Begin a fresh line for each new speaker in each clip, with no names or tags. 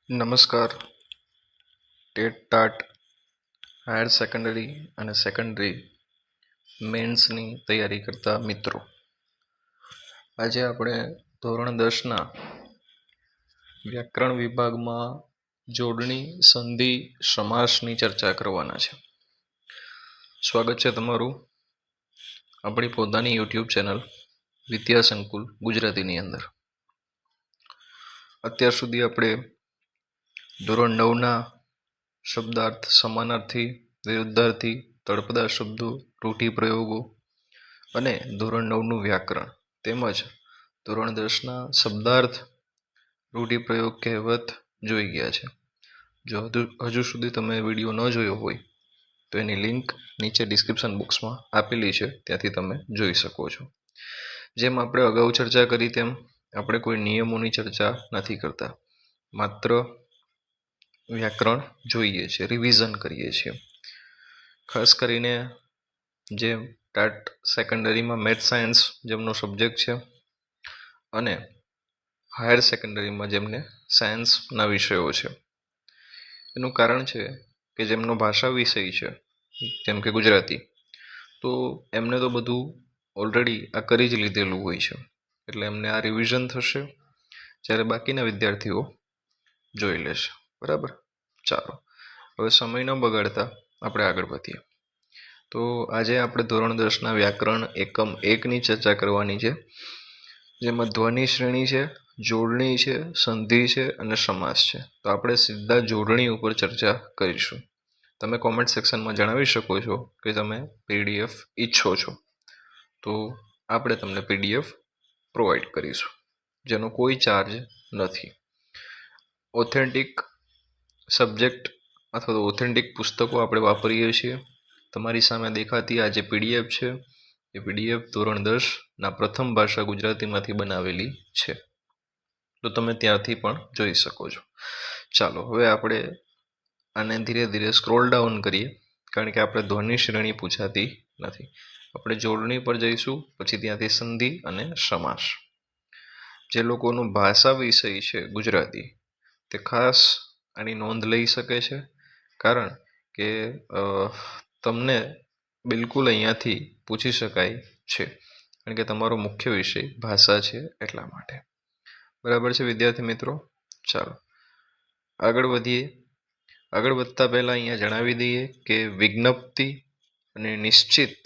નમસ્કાર. TET TAT higher secondary અને secondary મેન્સની તૈયારી કરતા મિત્રો, આજે આપણે ધોરણ 10ના વ્યાકરણ વિભાગમાં જોડણી, સંધિ, સમાસની ચર્ચા કરવાના છે. સ્વાગત છે તમારું આપણી પોતાની યુટ્યુબ ચેનલ વિદ્યા સંકુલ ગુજરાતીની અંદર. અત્યાર સુધી આપણે ધોરણ 9ના શબ્દાર્થ, સમાનાર્થી, વિરુદ્ધાર્થી, તળપદા શબ્દો, રૂઢિપ્રયોગો અને ધોરણ 9નું વ્યાકરણ તેમજ ધોરણ 10ના શબ્દાર્થ, રૂઢિપ્રયોગ, કહેવત જોઈ ગયા છે. જો હજુ સુધી તમે વિડીયો ન જોયો હોય તો એની લિંક નીચે ડિસ્ક્રિપ્શન બોક્સમાં આપેલી છે, ત્યાંથી તમે જોઈ શકો છો. જેમ આપણે અગાઉ ચર્ચા કરી તેમ આપણે કોઈ નિયમોની ચર્ચા નથી કરતા, માત્ર વ્યાકરણ જોઈએ છીએ, રિવિઝન કરીએ છીએ. ખાસ કરીને જે ટાટ સેકન્ડરીમાં મેથ્સ સાયન્સ જેમનો સબ્જેક્ટ છે અને હાયર સેકન્ડરીમાં જેમને સાયન્સના વિષયો છે, એનું કારણ છે કે જેમનો ભાષા વિષય છે જેમ કે ગુજરાતી, તો એમને તો બધું ઓલરેડી આ કરી જ લીધેલું હોય છે, એટલે એમને આ રિવિઝન થશે, જ્યારે બાકીના વિદ્યાર્થીઓ જોઈ લેશે. બરાબર, ચાલો હવે સમય ન બગાડતા આપણે આગળ વધીએ. તો આજે આપણે ધોરણ 10ના વ્યાકરણ એકમ 1ની ચર્ચા કરવાની છે, જેમાં ધ્વનિ શ્રેણી છે, જોડણી છે, સંધિ છે અને સમાસ છે. તો આપણે સીધા જોડણી ઉપર ચર્ચા કરીશું. તમે કોમેન્ટ સેક્શનમાં જણાવી શકો છો કે તમે પીડીએફ ઈચ્છો છો, તો આપણે તમને પીડીએફ પ્રોવાઈડ કરીશું, જેનો કોઈ ચાર્જ નથી. ઓથેન્ટિક સબ્જેક્ટ અથવા તો ઓથેન્ટિક પુસ્તકો આપણે વાપરીએ છીએ. તમારી સામે દેખાતી આ જે પીડીએફ છે એ પીડીએફ ધોરણ 10ના પ્રથમ ભાષા ગુજરાતીમાંથી બનાવેલી છે, તો તમે ત્યાંથી પણ જોઈ શકો છો. ચાલો હવે આપણે આને ધીરે ધીરે સ્ક્રોલ ડાઉન કરીએ, કારણ કે આપણે ધ્વનિ શ્રેણી પૂછાતી નથી. આપણે જોડણી પર જઈશું, પછી ત્યાંથી સંધિ અને સમાસ. જે લોકોનું ભાષા વિષય છે ગુજરાતી, તે ખાસ આની નોંધ લઈ શકે છે, કારણ કે તમને બિલકુલ અહીંયાથી પૂછી શકાય છે, કારણ કે તમારો મુખ્ય વિષય ભાષા છે એટલા માટે. બરાબર છે વિદ્યાર્થી મિત્રો, ચાલો આગળ વધીએ. આગળ વધતા પહેલા અહીંયા જણાવી દઈએ કે વિજ્ઞપ્તિ અને નિશ્ચિત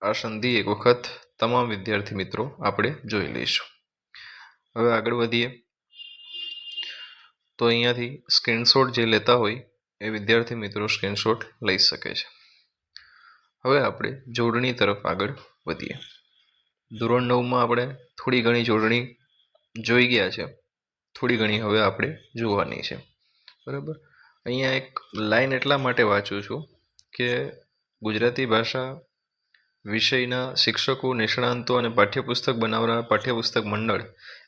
આ સંધિ એક વખત તમામ વિદ્યાર્થી મિત્રો આપણે જોઈ લઈશું. હવે આગળ વધીએ તો અહીંયાથી સ્ક્રીનશોટ જે લેતા હોય એ વિદ્યાર્થી મિત્રો સ્ક્રીનશોટ લઈ શકે છે. હવે આપણે જોડણી તરફ આગળ વધીએ. ધોરણ 9માં આપણે થોડી ઘણી જોડણી જોઈ ગયા છે, થોડી ઘણી હવે આપણે જોવાની છે. બરાબર, અહીંયા એક લાઈન એટલા માટે વાંચું છું કે ગુજરાતી ભાષા વિષયના શિક્ષકો, નિષ્ણાંતો અને પાઠ્યપુસ્તક બનાવનાર પાઠ્યપુસ્તક મંડળ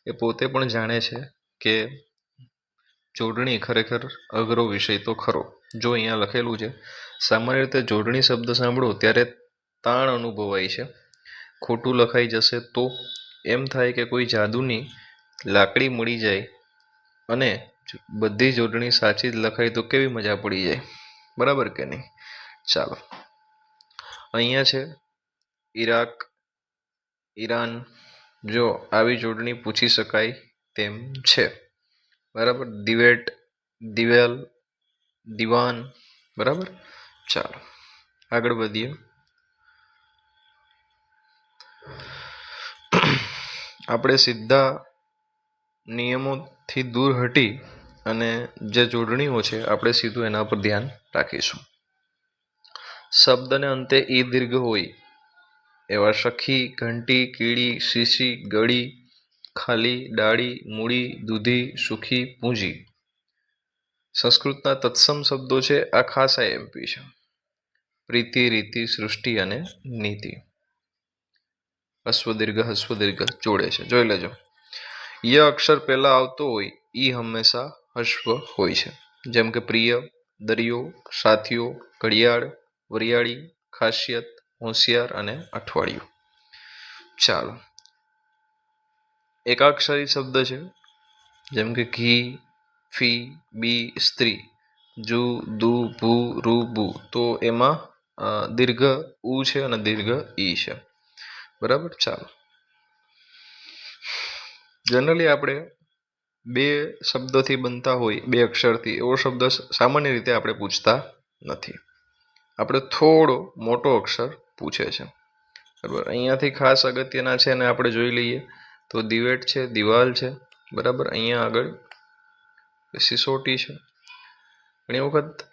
એ પોતે પણ જાણે છે કે જોડણી ખરેખર અઘરો વિષય તો ખરો. જો અહીંયા લખેલું છે, સામાન્ય રીતે જોડણી શબ્દ સાંભળો ત્યારે તાણ અનુભવાય છે. ખોટું લખાઈ જશે તો એમ થાય કે કોઈ જાદુની લાકડી મળી જાય અને બધી જોડણી સાચી જ લખાય તો કેવી મજા પડી જાય. બરાબર કે નહીં? ચાલો અહીંયા છે ઈરાક, ઈરાન. જો આવી જોડણી પૂછી શકાય તેમ છે. બરાબર, દિવેટ, દિવેલ, દિવાન. બરાબર, ચાલો આગળ વધીએ. આપણે સીધા નિયમોથી દૂર હટી અને જે જોડણીઓ છે આપણે સીધું એના પર ધ્યાન રાખીશું. શબ્દને અંતે ઈ દીર્ઘ હોય એવા સખી, ઘંટી, કીડી, શીશી, ગળી, ખાલી, ડાળી, મૂડી, દૂધી, સુખી, પૂંજી. સંસ્કૃતના તત્સમ શબ્દો છે, આ ખાસ આઈએમપી છે. પ્રીતિ, રીતિ, સૃષ્ટિ અને નીતિ. અશ્વદીર્ઘ, હસ્વદીર્ઘ જોડે છે, જોઈ લેજો. ય અક્ષર પહેલા આવતો હોય ઈ હંમેશા હસ્વ હોય છે, જેમ કે પ્રિય, દરિયો, સાથીઓ, ઘડિયાળ, વરિયાળી, ખાસિયત, હોશિયાર અને અઠવાડિયું. ચાલો એકાક્ષરી શબ્દ છે, જેમ કે ઘી, ફી, બી સ્ત્રી, જુ, દુ, ભૂ, રૂ, બુ. તો એમાં દીર્ઘ ઉ છે અને દીર્ઘ ઈ છે. બરાબર. ચાલો, જનરલી આપણે બે શબ્દોથી બનતા હોય, બે અક્ષરથી, એવો શબ્દ સામાન્ય રીતે આપણે પૂછતા નથી. આપણે થોડો મોટો અક્ષર પૂછે છે. બરાબર. અહીંયાથી ખાસ અગત્યના છે અને આપણે જોઈ લઈએ તો દિવેટ છે, દિવાલ છે. બરાબર. અહીંયા આગળ સિસોટી છે. ઘણી વખત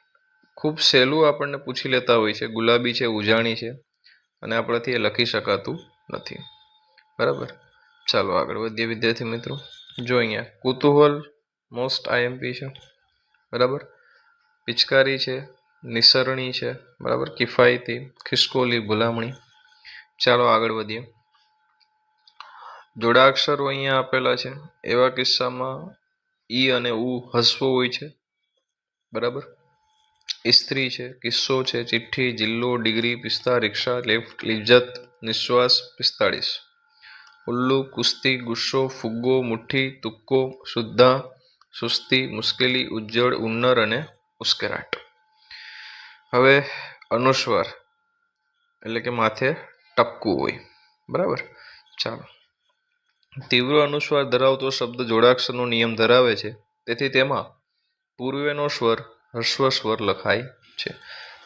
ખૂબ સહેલું આપણને પૂછી લેતા હોય છે, ગુલાબી છે, ઉજાણી છે, અને આપણાથી એ લખી શકાતું નથી. બરાબર. ચાલો આગળ વધીએ વિદ્યાર્થી મિત્રો. જો અહીંયા કુતૂહલ મોસ્ટ આઈએમપી છે. બરાબર. પિચકારી છે, નિસરણી છે. બરાબર. કિફાયતી, ખિસકોલી, ભલામણી. ચાલો આગળ વધીએ. જોડાક્ષરો અહીંયા આપેલા છે. એવા કિસ્સામાં ઈ અને ઉ હસવો હોય છે. બરાબર. ઇસ્ત્રી છે, કિસ્સો છે, ચિઠ્ઠી, જિલ્લો, ડિગ્રી, પિસ્તા, રિક્ષા, લિફ્ટ, લિજ્જત, નિશ્વાસ, 45. ઉલ્લુ, કુસ્તી, ગુસ્સો, ફુગ્ગો, મુઠ્ઠી, તુક્કો, શુદ્ધા, સુસ્તી, મુશ્કેલી, ઉજ્જડ, ઉન્નર અને ઉશ્કેરાટ. હવે અનુસ્વાર એટલે કે માથે ટપકું હોય. બરાબર. ચાલો, તીવ્ર અનુસ્વાર ધરાવતો શબ્દ જોડાક્ષરનો નિયમ ધરાવે છે. તેથી તેમાં પૂર્વેનો સ્વર હસ્વ સ્વર લખાય છે.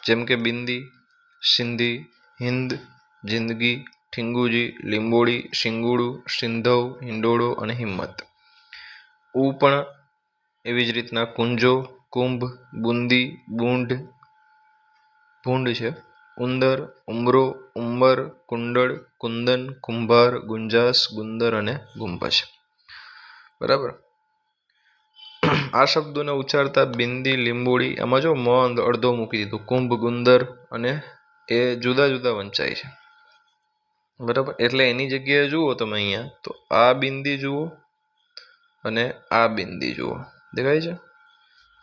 જેમ કે બિંદી, સિંધી, હિન્દ, જિંદગી, ઠીંગુજી, લીંબોડી, શિંગુડું, સિંધવ, હિંડોળો અને હિંમત. ઉ પણ એવી જ રીતના કુંજો, કુંભ, બુંદી, બૂંઢ, ભૂંડ છે. ઉંદર, ઉમરો, ઉંબર, કુંડળ, કુંદન, કુંભાર, ગુંજાસ, ગુંદર અને ગુંભજ. બરાબર. આ શબ્દોને ઉચ્ચારતા બિંદી, લીંબોડી, એમાં જો મ અડધો મૂકી દીધો, કુંભ, ગુંદર, અને એ જુદા જુદા વંચાય છે. બરાબર. એટલે એની જગ્યાએ જુઓ તમે અહીંયા તો આ બિંદી જુઓ અને આ બિંદી જુઓ, દેખાય છે?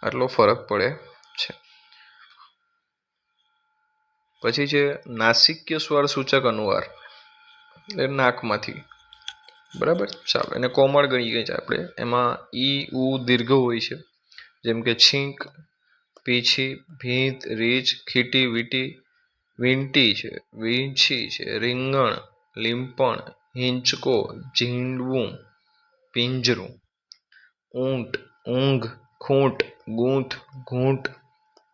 આટલો ફરક પડે છે. પછી છે નાસિક્ય સ્વર સૂચક અનુવાર, એટલે નાકમાંથી. બરાબર. ચાલો, એને કોમળ ગણીએ છીએ આપણે. એમાં ઈ, ઉ દીર્ઘ હોય છે. જેમ કે છીંક, પીછી, ભીંત, રીંછ, ખીટી, વીટી, વીંટી છે, વીંછી છે, રીંગણ, લીંપણ, હિંચકો, ઝીંડવું, પિંજરું. ઊંટ, ઊંઘ, ખૂંટ, ગૂંથ, ઘૂંટ,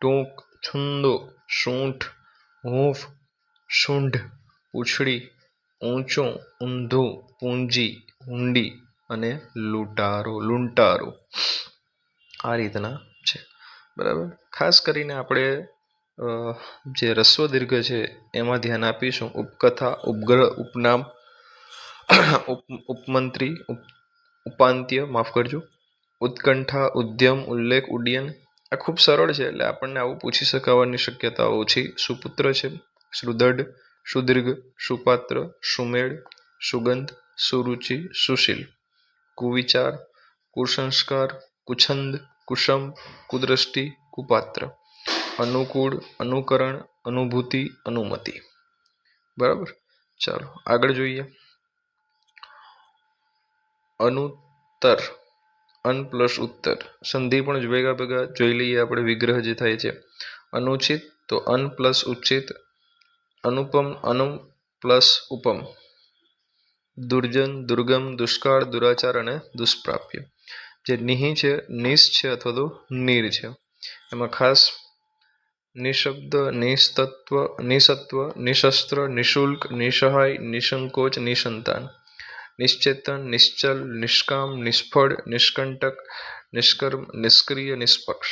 ટૂંક, છુંદો, સૂંઠ, હૂંફ, સૂંઢ, પૂંછડી, ઊંચું, ઊંધું, પૂંજી, હુંડી અને લૂંટારો. આ રીતના છે. બરાબર. ખાસ કરીને આપણે જે રસ્વ દીર્ઘ છે એમાં ધ્યાન આપીશું. ઉપકથા, ઉપગ્રહ, ઉપનામ, ઉપમંત્રી, ઉપાંત્ય, માફ કરજો, ઉત્કંઠા, ઉદ્યમ, ઉલ્લેખ, ઉડ્ડયન. આ ખૂબ સરળ છે, એટલે આપણને આવું પૂછી શકાવાની શક્યતા ઓછી. સુપુત્ર છે, સુદૃઢ, સુદીર્ઘ, સુપાત્ર, સુમેળ, સુગંધ, સુરુચિ, સુશીલ. કુવિચાર, કુસંસ્કાર, કુછંદ, કુસમ, કુદ્રષ્ટિ, કુપાત્ર. અનુકૂળ, અનુકરણ, અનુભૂતિ, અનુમતિ. બરાબર. ચાલો આગળ જોઈએ. અનુત્તર, અન પ્લસ ઉત્તર. સંધિ પણ ભેગા ભેગા જોઈ લઈએ આપણે. વિગ્રહ જે થાય છે. અનુચિત તો અન પ્લસ ઉચિત. અનુપમ, અનુમ પ્લસ ઉપમ. દુર્જન, દુર્ગમ, દુષ્કાળ, દુરાચાર અને દુષ્પ્રાપ્ય. જે નિહિ છે, નિશ છે અથવા તો નીર છે. એમાં ખાસ નિશબ્દ, નિસ્તત્વ, નિસત્વ, નિશસ્ત્ર, નિશુલ્ક, નિસહાય, નિસંકોચ, નિસંતાન. નિશ્ચેતન, નિશ્ચલ, નિષ્કામ, નિષ્ફળ, નિષ્કંટક, નિષ્કર્મ, નિષ્ક્રિય, નિષ્પક્ષ.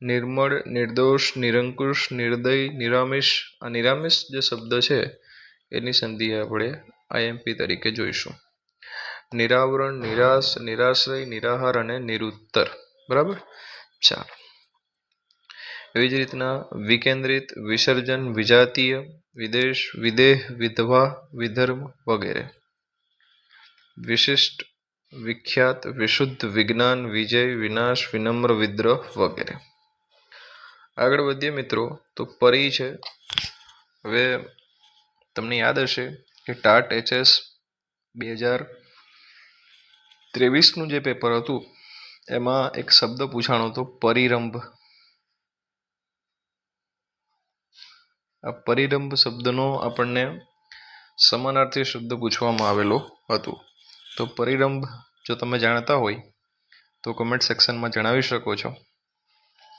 નિર્મળ, નિર્દોષ, નિરંકુશ, નિર્દય, નિરામિષ. આ નિરામિષ જે શબ્દ છે એની સંધિ આપણે આઈએમપી તરીકે જોઈશું. નિરાવરણ, નિરાશ, નિરાશ્રય, નિરાહાર અને નિરુત્તર. બરાબર. ચાલો, એવી જ રીતના વિકેન્દ્રિત, વિસર્જન, વિજાતીય, વિદેશ, વિદેહ, વિધવા, વિધર્મ વગેરે. વિશિષ્ટ, વિખ્યાત, વિશુદ્ધ, વિજ્ઞાન, વિજય, વિનાશ, વિનમ્ર, વિદ્રોહ વગેરે. આગળ વધીએ મિત્રો તો પરી છે. હવે તમને યાદ હશે કે ટાટ HS 2023નું જે પેપર હતું એમાં એક શબ્દ પૂછાણો હતો પરિરંભ. આ પરિરંભ શબ્દનો આપણને સમાનાર્થી શબ્દ પૂછવામાં આવેલો હતો. તો પરિરંભ જો તમે જાણતા હોય તો કમેન્ટ સેક્શનમાં જણાવી શકો છો,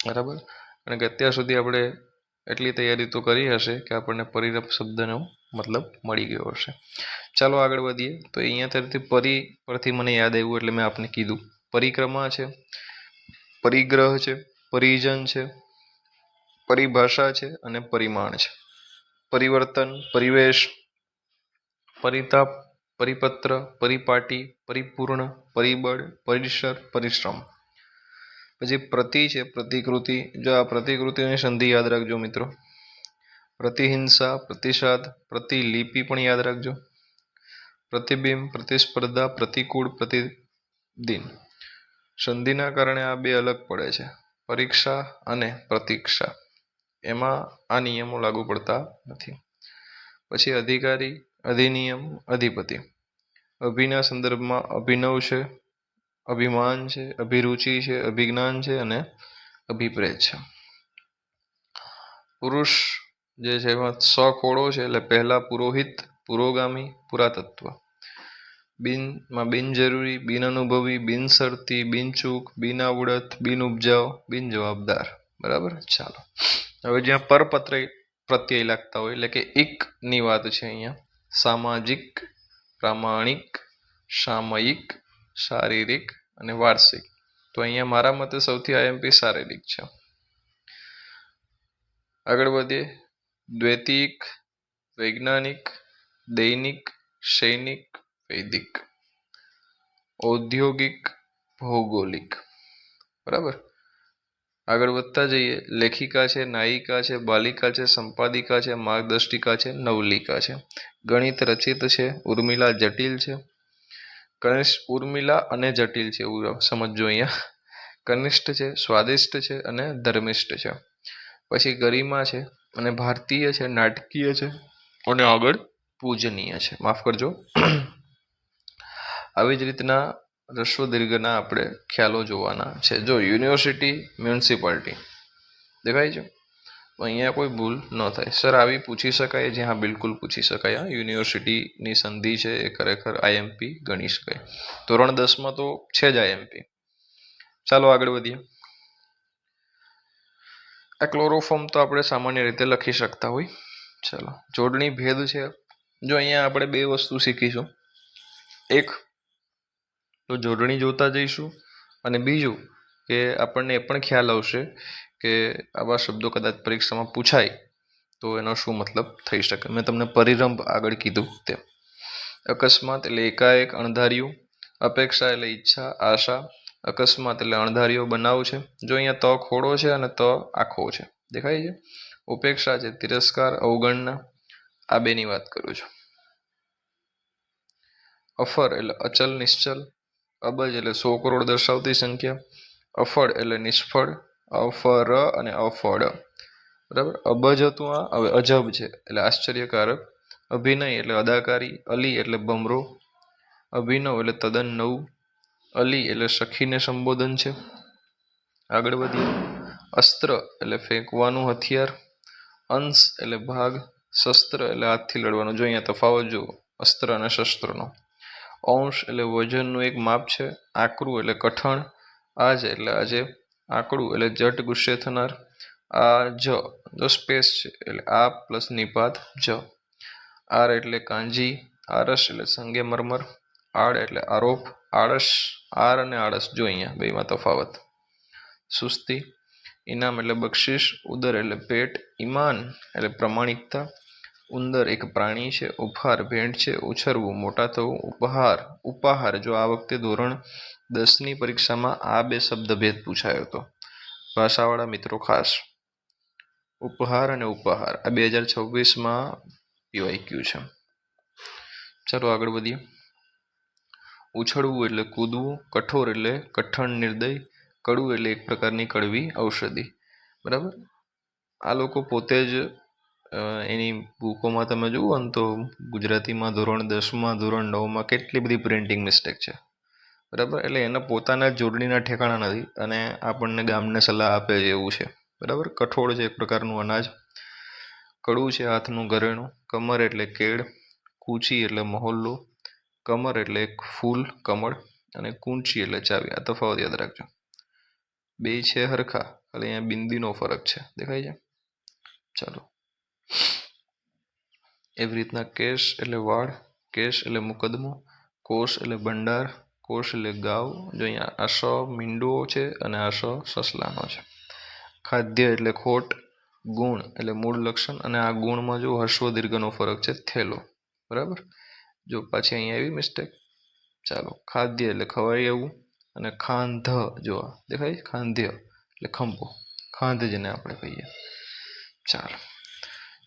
બરાબર. કારણ કે અત્યાર સુધી આપણે એટલી તૈયારી તો કરી હશે કે આપણને પરિરંભ શબ્દનો મતલબ મળી ગયો હશે. ચાલો આગળ વધીએ. તો અહીંયાથી પરી પરથી મને યાદ આવ્યું એટલે મેં આપને કીધું. પરિક્રમા છે, પરિગ્રહ છે, પરિજન છે, પરિભાષા છે અને પરિમાણ છે. પરિવર્તન, પરિવેશ, પરિતાપ, પરિપત્ર, પરિપાટી, પરિપૂર્ણ, પરિબળ, પરિસર, પરિશ્રમ. પછી પ્રતિ છે, પ્રતિકૃતિ. જો આ પ્રતિકૃતિની સંધિ યાદ રાખજો મિત્રો. પ્રતિહિંસા, પ્રતિસાદ, પ્રતિલિપિ પણ યાદ રાખજો. પ્રતિબિંબ, પ્રતિસ્પર્ધા, પ્રતિકૂળ, પ્રતિદિન. સંધિના કારણે આ બે અલગ પડે છે, પરીક્ષા અને પ્રતીક્ષા. એમાં આ નિયમો લાગુ પડતા નથી. પછી અધિકારી, અધિનિયમ, અધિપતિ. અભિના સંદર્ભમાં અભિનવ છે, અભિમાન છે, અભિરુચિ છે, અભિજ્ઞાન છે અને અભિપ્રેત છે. પુરુષ જે છે એમાં સખોડો છે એટલે પહેલા પુરોહિત, પુરોગામી, પુરાતત્વ. બિનમાં બિનજરૂરી, બિનઅનુભવી, બિનશરતી, બિનચૂક, બિનઆવડત, બિનઉપજાઉ, બિનજવાબદાર. બરાબર. ચાલો હવે જ્યાં પરપત્ર પ્રત્યય લાગતા હોય એટલે કે ની વાત છે અહીંયા. સામાજિક, પ્રામાણિક, સામયિક, શારીરિક અને વાર્ષિક. તો અહીંયા મારા મતે સૌથી આઈએમપી શારીરિક છે. આગળ વધીએ. દ્વૈતિક, વૈજ્ઞાનિક, દૈનિક, સૈનિક, વૈદિક. ઔદ્યોગિક, ભૌગોલિક. બરાબર. આગળ વધતા જઈએ. લેખિકા છે, નાયિકા છે, બાલિકા છે, સંપાદિકા છે, માર્ગદર્શિકા છે, નવલિકા છે. ગણિત રચિત છે, ઉર્મિલા જટિલ છે. કનિષ્ઠ, ઉર્મિલા અને જટિલ છે એવું સમજો અહીંયા. કનિષ્ઠ છે, સ્વાદિષ્ટ છે અને ધર્મિષ્ઠ છે. પછી ગરિમા છે અને ભારતીય છે, નાટકીય છે અને આગળ પૂજનીય છે. માફ કરજો. આવી જ રીતના રસ્વ દીર્ઘના આપણે ખ્યાલો જોવાના છે. જો યુનિવર્સિટી, મ્યુનિસિપાલિટી દેખાય છે, તો અહીંયા કોઈ ભૂલ ન થાય. સર આવી પૂછી શકાય? જે હા, બિલકુલ પૂછી શકાય. યુનિવર્સિટીની સંધિ છે એ ખરેખર આઈએમપી ગણી શકાય. ધોરણ 10માં તો છે જ આઈએમપી. ચાલો આગળ વધીએ. આ ક્લોરોફોર્મ તો આપણે સામાન્ય રીતે લખી શકતા હોય. ચાલો જોડણી ભેદ છે. જો અહીંયા આપણે બે વસ્તુ શીખીશું. એક તો જોડણી જોતા જઈશું અને બીજું કે આપણને એ પણ ખ્યાલ આવશે કે આવા શબ્દો કદાચ પરીક્ષામાં પૂછાય તો એનો શું મતલબ થઈ શકે. મેં તમને પરિરંભ આગળ કીધું તેમ. અકસ્માત એટલે એકાએક, અણધાર્યું. અપેક્ષા એટલે ઈચ્છા, આશા. અકસ્માત એટલે અણધાર્યો બનાવ છે. જો અહીંયા ત ખોડો છે અને ત આખો છે, દેખાય છે. ઉપેક્ષા છે, તિરસ્કાર, અવગણના. આ બેની વાત કરું છું. અફર એટલે અચલ, નિશ્ચલ. અબજ એટલે 100 કરોડ દર્શાવતી સંખ્યા. અફળ એટલે નિષ્ફળ. અફર અને અફળ. બરાબર. અબજ હતું આ, હવે અજબ છે એટલે આશ્ચર્યકારક. અભિનય એટલે અદાકારી. અલી એટલે ભમરો. અભિનવ એટલે તદ્દન નવું. અલી એટલે સખીને સંબોધન છે. આગળ વધીએ. અસ્ત્ર એટલે ફેંકવાનું હથિયાર. અંશ એટલે ભાગ. શસ્ત્ર એટલે હાથથી લડવાનું. જો અહીંયા તફાવત જુઓ અસ્ત્ર અને શસ્ત્રનો. અંશ એટલે વજનનું એક માપ છે. આકરું એટલે કઠણ. આજ એટલે આજે. આકડું એટલે જટ ગુસ્સે થનાર. આ જો સ્પેસ છે એટલે આ પ્લસ નિપાત જ. આર એટલે કાંજી. આરસ એટલે સંગેમરમર. આડ એટલે આરોપ. આળસ, આર અને આળસ જો અહીંયા બેમાં તફાવત. સુસ્તી. ઇનામ એટલે બક્ષિસ. ઉદર એટલે પેટ. ઈમાન એટલે પ્રમાણિકતા. ઉંદર એક પ્રાણી છે. ઉપહાર ભેટ છે. ઉછરવું મોટા થવું. ઉપહાર જો આ વખતે ધોરણ 10ની પરીક્ષામાં આ બે શબ્દ ભેદ પૂછાયો હતો. ભાષાવાળા મિત્રો ખાસ. ઉપહાર અને ઉપહાર આ 2026માં પીવાયક્યુ છે. ચાલો આગળ વધીએ. ઉછળવું એટલે કૂદવું. કઠોર એટલે કઠણ નિર્દય. કડવું એટલે એક પ્રકારની કડવી ઔષધિ. બરાબર. આ લોકો પોતે જ એની બુકોમાં તમે જુઓ ને તો ગુજરાતીમાં ધોરણ 10માં, ધોરણ 9માં કેટલી બધી પ્રિન્ટિંગ મિસ્ટેક છે. બરાબર, એટલે એના પોતાના જોડણીના ઠેકાણા નથી અને આપણને ગામને સલાહ આપે છે એવું છે. બરાબર, કઠોળ છે એક પ્રકારનું અનાજ, કડું છે હાથનું ઘરેણું, કમર એટલે કેળ, કૂચી એટલે મહોલ્લો, કમર એટલે એક ફૂલ કમળ અને કૂંચી એટલે ચાવી. આ તફાવત યાદ રાખજો. બે છે હરખા, ખાલી અહીંયા બિંદીનો ફરક છે, દેખાય છે. ચાલો, એવી રીતના કેશ એટલે વાળ, કેશ એટલે મુકદમો, કોષ એટલે ભંડાર, કોષ એટલે ગાવ. જો અહીંયા આ સ મીંડો છે અને આ સ સસલાનો છે. ખાદ્ય એટલે ખોટ, ગુણ એટલે મૂળ લક્ષણ અને આ ગુણમાં જો હસ્વ દીર્ઘનો ફરક છે, થેલો. બરાબર, જો પાછી અહીંયા એવી મિસ્ટેક. ચાલો, ખાદ્ય એટલે ખવાય એવું અને ખાંધ, જો દેખાય ખાંધ્ય એટલે ખંભો, ખાંધ જેને આપણે કહીએ. ચાલો,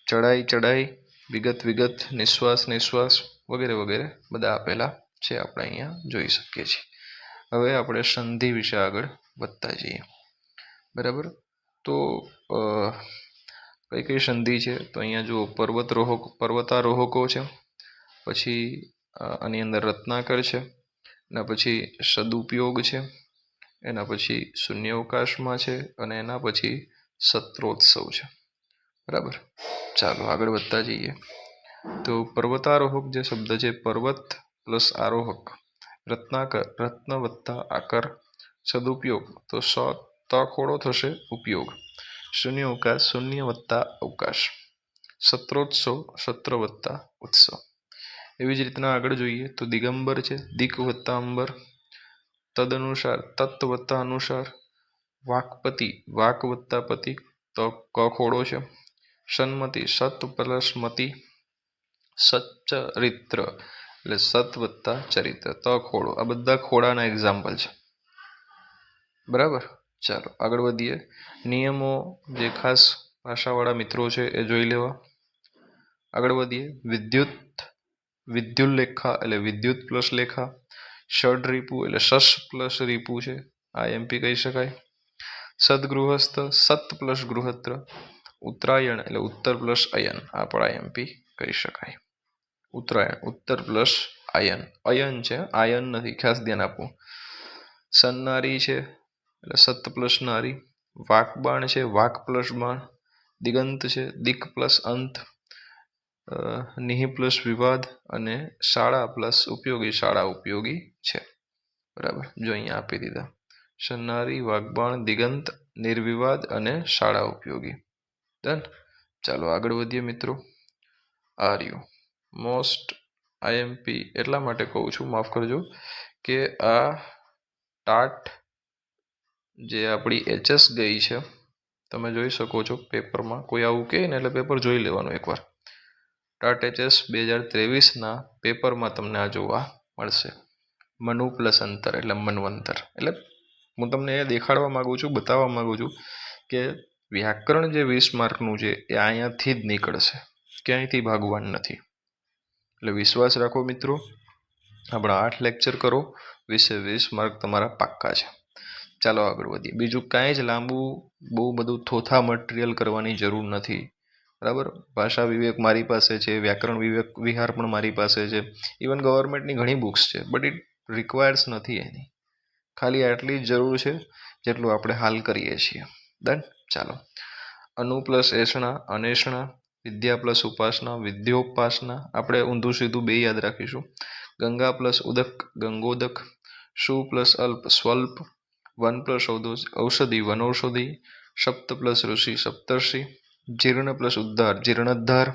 ચડાઈ ચડાઈ, વિગત વિગત, નિશ્વાસ નિશ્વાસ વગેરે વગેરે બધા આપેલા છે, આપણે અહીંયા જોઈ શકીએ છીએ. હવે આપણે સંધિ વિશે આગળ વધતા જઈએ. બરાબર, તો કઈ કઈ સંધિ છે તો અહીંયા જુઓ, પર્વતારોહકો છે, પછી આની અંદર રત્નાકર છે, એના પછી સદુપયોગ છે, એના પછી શૂન્યાવકાશમાં છે અને એના પછી સત્રોત્સવ છે. બરાબર, ચાલો આગળ વધતા જઈએ. તો પર્વતારોહક જે શબ્દ છે, પર્વત પ્લસ આરોહક, રત્નાકર રત્ન વત્તા આકર, સદુપયોગ તો ત ખોડો થશે ઉપયોગ, શૂન્યાવકાશ શૂન્ય વત્તા અવકાશ, સત્રોત્સવ સત્ર વત્તા ઉત્સવ. એવી જ રીતના આગળ જોઈએ તો દિગંબર છે, દિક વત્તા અંબર, તદનુસાર તત્વ વત્તા અનુસાર, વાકપતિ વાક વત્તા પતિ તો ક ખોડો છે, સન્મતિ સત પ્લસ મતિ, સચ્ચરિત્ર એટલે સત વત્તા ચરિત્ર ત ખોડો. આ બધા ખોડાના એક્ઝામ્પલ છે. બરાબર, ચાલો આગળ વધીએ. નિયમો જે ખાસ ભાષાવાળા મિત્રો છે એ જોઈ લેવા. આગળ વધીએ. વિદ્યુલ્લેખા એટલે વિદ્યુત પ્લસ લેખા, ષડરીપુ એટલે શશ પ્લસ રીપુ છે, આ એમપી કહી શકાય. સદગૃહસ્થ સત પ્લસ ગૃહત્ર, ઉત્તરાયણ એટલે ઉત્તર પ્લસ અયન, આ પણ આઈએમપી કહી શકાય. ઉત્તરાયણ ઉત્તર પ્લસ આયન, અયન છે આયન નથી, ખાસ ધ્યાન આપવું. સન્નારી છે એટલે સત પ્લસ નારી, વાકબાણ છે વાક પ્લસ બાણ, દિગંત છે દિક પ્લસ અંત, નિહિ પ્લસ વિવાદ અને શાળા પ્લસ ઉપયોગી, શાળા ઉપયોગી છે. બરાબર, જો અહીંયા આપી દીધા સન્નારી, વાગબાણ, દિગંત, નિર્વિવાદ અને શાળા ઉપયોગી. ડન. ચાલો આગળ વધીએ મિત્રો. આર્યુ મોસ્ટ આઈએમપી એટલા માટે કહું છું, માફ કરજો, કે આ ટાટ જે આપણી એચએસ ગઈ છે, તમે જોઈ શકો છો પેપરમાં, કોઈ આવું કહે ને એટલે પેપર જોઈ લેવાનું એકવાર. ટાટ એચએસ 2023ના પેપરમાં તમને આ જોવા મળશે. મનુ પ્લસ અંતર એટલે મનવંતર. એટલે હું તમને એ દેખાડવા માંગુ છું, બતાવવા માંગુ છું કે વ્યાકરણ જે 20 માર્કનું છે એ અહીંયાથી જ નીકળશે, ક્યાંયથી ભાગવાનું નથી. એટલે વિશ્વાસ રાખો મિત્રો, આપણા 8 લેક્ચર કરો, 20 માર્ક તમારા પાક્કા છે. ચાલો આગળ વધીએ. બીજું કાંઈ જ લાંબુ બહુ બધું થોથા મટીરિયલ કરવાની જરૂર નથી. બરાબર, ભાષા વિવેક મારી પાસે છે, વ્યાકરણ વિવેક વિહાર પણ મારી પાસે છે, ઇવન ગવર્મેન્ટની ઘણી બુક્સ છે, બટ ઇટ રિક્વાયર્સ નથી એની. ખાલી આટલી જ જરૂર છે જેટલું આપણે હાલ કરીએ છીએ. ડન. ચાલો, અનુ પ્લસ એષણા અનેષણા, વિદ્યા પ્લસ ઉપાસના વિદ્યોપાસના, આપણે ઊંધું સીધું બે યાદ રાખીશું. ગંગા પ્લસ ઉદક ગંગોદક, શુ પ્લસ અલ્પ સ્વલ્પ, વન પ્લસ ઔષધિ વનૌષધિ, સપ્ત પ્લસ ઋષિ સપ્તર્ષિ, જીર્ણ પ્લસ ઉદ્ધાર જીર્ણોદ્ધાર,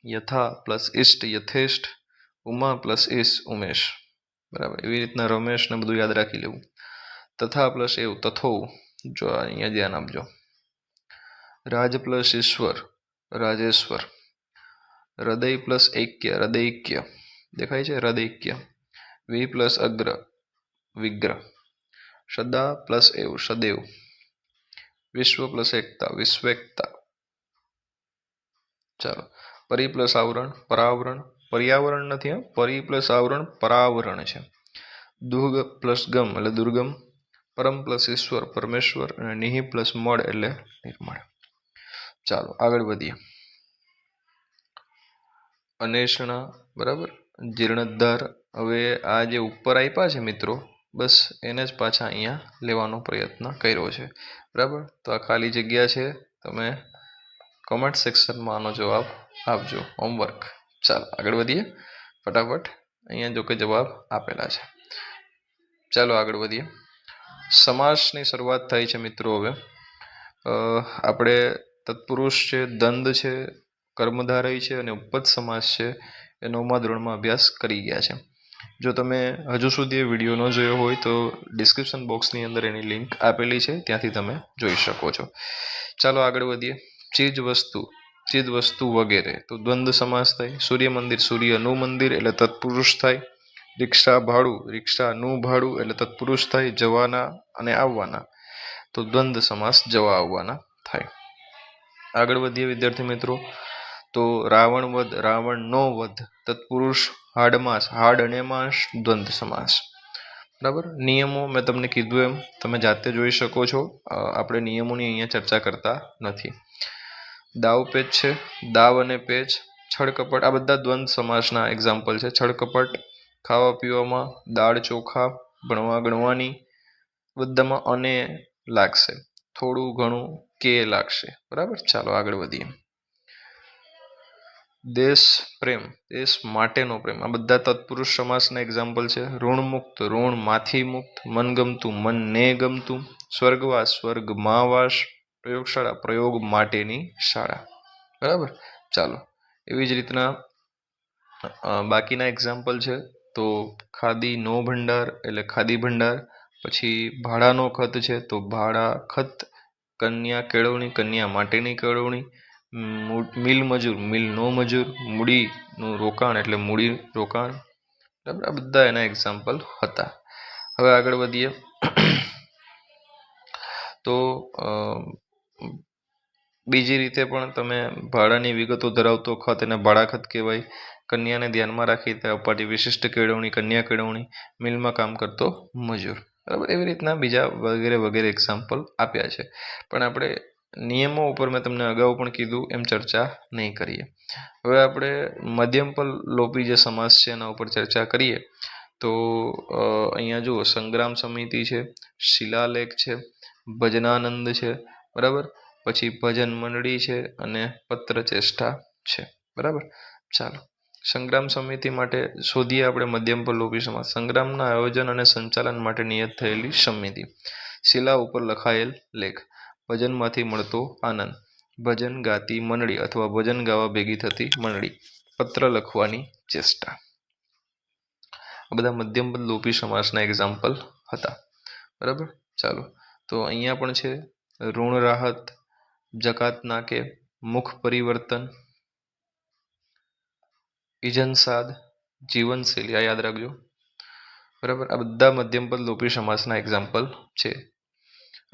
યથા પ્લસ ઇષ્ટ યથેષ્ટ, ઉમા પ્લસ ઈશ ઉમેશ. બરાબર, એવી રીતના રમેશ ને બધું યાદ રાખી લેવું. તથા પ્લસ એવું તથો, જો અહીંયા ધ્યાન આપજો. રાજ પ્લસ ઈશ્વર રાજેશ્વર, હૃદય પ્લસ ઐક્ય હૃદયૈક્ય, દેખાય છે હૃદયૈક્ય. વી પ્લસ અગ્ર વિગ્રહ, સદા પ્લસ એવ સદેવ, વિશ્વ પ્લસ એકતા વિશ્વેકતા. ચાલો, પરી પ્લસ આવરણ પરાવરણ, પર્યાવરણ નથી, પરી પ્લસ આવરણ પરાવરણ છે. દુર્ગ પ્લસ ગમ એટલે દુર્ગમ, પરમ પ્લસ ઈશ્વર પરમેશ્વર અને નિહિ પ્લસ મળ એટલે નિર્મળ. ચાલો આગળ વધીએ. અનેષણા બરાબર, જીર્ણોદ્ધાર હવે આ જે ઉપર આપ્યા છે મિત્રો, બસ એને જ પાછા અહીંયા લેવાનો પ્રયત્ન કર્યો છે, બરાબર. તો આ ખાલી જગ્યા છે, તમે કમેન્ટ સેક્શનમાં આનો જવાબ આપજો, હોમવર્ક. ચાલો આગળ વધીએ ફટાફટ. અહીંયા જો કે જવાબ આપેલા છે. ચાલો આગળ વધીએ. સમાસની શરૂઆત થાય છે મિત્રો. હવે આપણે તત્પુરુષ છે, દ્વંદ છે, કર્મધારય છે અને ઉપપદ સમાસ છે એ 9મા ધોરણમાં અભ્યાસ કરી ગયા છે. જો તમે હજુ સુધી એ વિડીયો ન જોયો હોય તો ડિસ્ક્રિપ્શન બોક્સની અંદર એની લિંક આપેલી છે, ત્યાંથી તમે જોઈ શકો છો. ચાલો આગળ વધીએ. ચીજ વસ્તુ વગેરે તો દ્વંદ સમાસ થાય. સૂર્ય મંદિર, સૂર્યનું મંદિર એટલે તત્પુરુષ થાય. રિક્ષા ભાડું, રિક્ષાનું ભાડું એટલે તત્પુરુષ થાય. જવાના અને આવવાના તો દ્વંદ સમાસ, જવા આવવાના થાય. આગળ વધીએ વિદ્યાર્થી મિત્રો. તો રાવણ વધ, રાવણનો વધ, તત્પુરુષ હાડમાસ, હાડ અને માંસ, દ્વંદ સમાસ. બરાબર. નિયમો મેં તમને કીધું એમ તમે જાતે જોઈ શકો છો. આપણે નિયમોની અહીંયા ચર્ચા કરતા નથી. દાવ પેચ છે, દાવ અને પેચ, છળ-કપટ, આ બધા દ્વંદ સમાસના એક્ઝામ્પલ છે. છળ-કપટ, ખાવા પીવામાં, દાળ ચોખા, ભણવા ગણવાની, બધામાં અને લાગશે, થોડું ઘણું કે લાગશે. બરાબર. ચાલો આગળ વધીએ. દેશ પ્રેમ, દેશ માટેનો પ્રેમ, આ બધા તત્પુરુષ સમાસના એક્ઝામ્પલ છે. ઋણમુક્ત, ઋણમાંથી મુક્ત, મનગમતું, મનને ગમતું, સ્વર્ગવાસ, સ્વર્ગમાં વાસ, પ્રયોગશાળા, પ્રયોગ માટેની શાળા. બરાબર. ચાલો એવી જ રીતના બાકીના એક્ઝામ્પલ છે. તો ખાદીનો ભંડાર એટલે ખાદી ભંડાર. પછી ભાડાનો ખત છે તો ભાડા ખત. કન્યા કેળવણી, કન્યા માટેની કેળવણી. મિલ મજૂર, મિલનો મજૂર. મૂડીનું રોકાણ એટલે મૂડી રોકાણ. બરાબર. આ બધા એના એક્ઝામ્પલ હતા. હવે આગળ વધીએ. તો બીજી રીતે પણ તમે ભાડાની વિગતો ધરાવતો ખત એને ભાડા ખત કહેવાય. કન્યાને ધ્યાનમાં રાખી તે અપાતી વિશિષ્ટ કેળવણી, કન્યા કેળવણી. મિલમાં કામ કરતો મજૂર. બરાબર. એવી રીતના બીજા વગેરે વગેરે એક્ઝામ્પલ આપ્યા છે. પણ આપણે નિયમો ઉપર મેં તમને અગાઉ પણ કીધું એમ ચર્ચા નહીં કરીએ. હવે આપણે મધ્યમ પર લોપી જે સમાસ છે એના ઉપર ચર્ચા કરીએ. તો અહીંયા જુઓ, સંગ્રામ સમિતિ છે, શિલાલેખ છે, ભજનાનંદ છે. બરાબર. પછી ભજન મંડળી છે અને પત્ર ચેષ્ટા છે. બરાબર. ચાલો સંગ્રામ સમિતિ માટે શોધીએ આપણે મધ્યમ પર લોપી સમાસ. સંગ્રામના આયોજન અને સંચાલન માટે નિયત થયેલી સમિતિ. શિલા ઉપર લખાયેલ લેખ. ભજનમાંથી મળતો આનંદ. ભજન ગાતી મંડળી અથવા ભજન ગાવા ભેગી થતી મંડળી. પત્ર લખવાની ચેષ્ટા. આ બધા મધ્યમ પદ લોપી સમાસના એક્ઝામ્પલ હતા. બરાબર. ચાલો તો અહીંયા પણ છે. ઋણ રાહત, જકાત નાકે, મુખ પરિવર્તન, ઇજનસાદ, જીવનશૈલી, આ યાદ રાખજો. બરાબર. આ બધા મધ્યમ પદ લોપી સમાસના એક્ઝામ્પલ છે.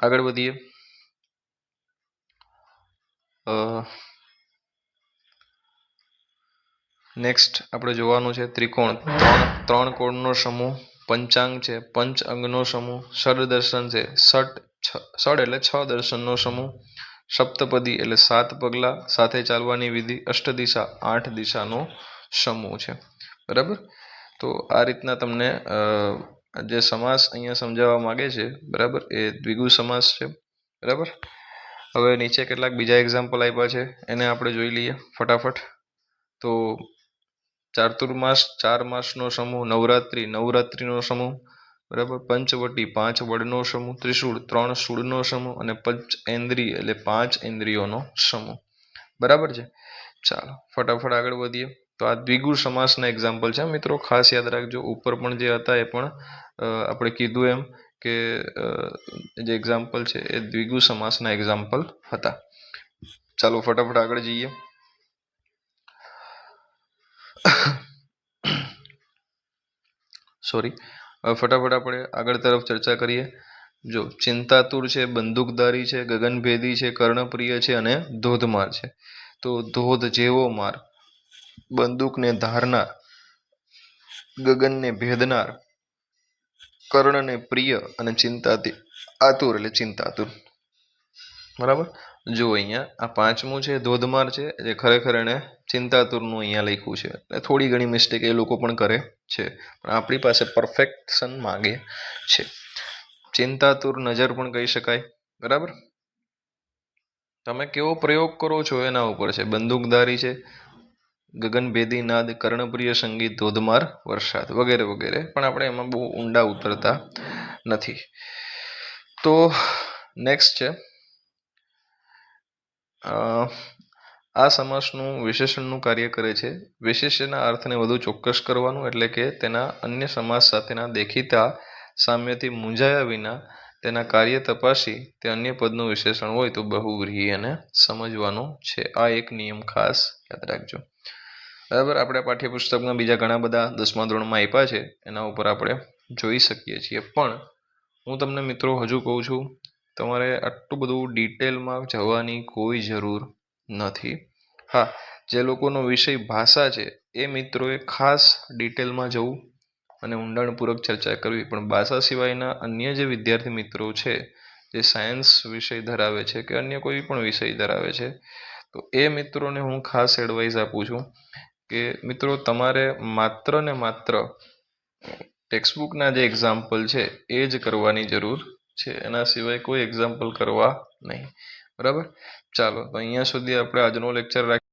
આગળ વધીએ. નેક્સ્ટ આપણે જોવાનું છે ત્રિકોણ. ત્રણ કોણનો સમૂહ. પંચાંગ છે, પંચ અંગનો સમૂહ. ષડ દર્શન છે, ષડ એટલે 6 દર્શનનો સમૂહ. સપ્તપદી એટલે 7 પગલા સાથે ચાલવાની વિધિ. અષ્ટદિશા 8 દિશાનો સમૂહ છે. બરાબર. તો આ રીતના તમને જે સમાસ અહીંયા સમજાવવા માંગે છે, બરાબર, એ દ્વિગુ સમાસ છે. બરાબર. હવે નીચે કેટલાક બીજા એક્ઝામ્પલ આપ્યા છે, એને આપણે જોઈ લઈએ ફટાફટ. તો ચાતુર્માસ 4 માસનો સમૂહ. નવરાત્રિ નવરાત્રિનો સમૂહ. બરાબર. પંચવટી 5 વડનો સમૂહ. ત્રિશૂળ 3 શૂળનો સમૂહ. અને પંચેન્દ્રિય એટલે 5 ઇન્દ્રિયોનો સમૂહ. બરાબર છે. ચાલો ફટાફટ આગળ વધીએ. તો આ દ્વિગુ સમાસના એક્ઝામ્પલ છે મિત્રો, ખાસ યાદ રાખજો. ઉપર પણ જે હતા એ પણ આપણે કીધું એમ કે જે એક્ઝામ્પલ છે એ દ્વિગુ સમાસના એક્ઝામ્પલ હતા. ચાલો ફટાફટ આગળ જઈએ. ફટાફટ આપણે આગળ તરફ ચર્ચા કરીએ. જો ચિંતાતુર છે, બંદૂકધારી છે, ગગનભેદી છે, કર્ણપ્રિય છે અને ધોધમાર છે. તો ધોધ જેવો માર, બંદૂકને ધારનાર, ગગનને ભેદનાર, કર્ણને પ્રિય અને ચિંતાથી આતુર એટલે ચિંતાતુર. બરાબર. જો અહીંયા આ પાંચમું છે ધોધમાર છે, જે ખરેખર એને ચિંતાતુરનું અહીંયા લખ્યું છે, એટલે થોડી ઘણી મિસ્ટેક એ લોકો પણ કરે છે, પણ આપણી પાસે પરફેક્શન માગે છે. ચિંતાતુર નજર પણ કહી શકાય. બરાબર. તમે કેવો પ્રયોગ કરો છો એના ઉપર છે. બંદૂકધારી છે, ગગનભેદી નાદ, કર્ણપ્રિય સંગીત, ધોધમાર વરસાદ વગેરે વગેરે, પણ આપણે એમાં બહુ ઊંડા ઉતરતા નથી. તો નેક્સ્ટ છે આ સમાસનું વિશેષણનું કાર્ય કરે છે. વિશેષણના અર્થને વધુ ચોક્કસ કરવાનું, એટલે કે તેના અન્ય સમાસ સાથેના દેખીતા સામ્યથી મૂંઝાયા વિના તેના કાર્ય તપાસી તે અન્ય પદનું વિશેષણ હોય તો બહુવ્રીહી એને સમજવાનું છે. આ એક નિયમ ખાસ યાદ રાખજો. બરાબર. આપણે પાઠ્યપુસ્તકમાં બીજા ઘણા બધા 10મા ધોરણમાં આપ્યા છે, એના ઉપર આપણે જોઈ શકીએ છીએ. પણ હું તમને મિત્રો હજુ કહું છું, તમારે આટલું બધું ડિટેલમાં જવાની કોઈ જરૂર નથી. હા, જે લોકોનો વિષય ભાષા છે એ મિત્રોએ ખાસ ડિટેલમાં જવું અને ઊંડાણપૂર્વક ચર્ચા કરવી. પણ ભાષા સિવાયના અન્ય જે વિદ્યાર્થી મિત્રો છે, જે સાયન્સ વિષય ધરાવે છે કે અન્ય કોઈ પણ વિષય ધરાવે છે, તો એ મિત્રોને હું ખાસ એડવાઇસ આપું છું કે મિત્રો તમારે માત્ર ને માત્ર ટેક્સ્ટબુકના જે એક્ઝામ્પલ છે એ જ કરવાની જરૂર છે, એના સિવાય કોઈ એક્ઝામ્પલ કરવા નહીં. બરાબર. ચાલો, તો અહીંયા સુધી આપણે આજનો લેક્ચર રાખીએ.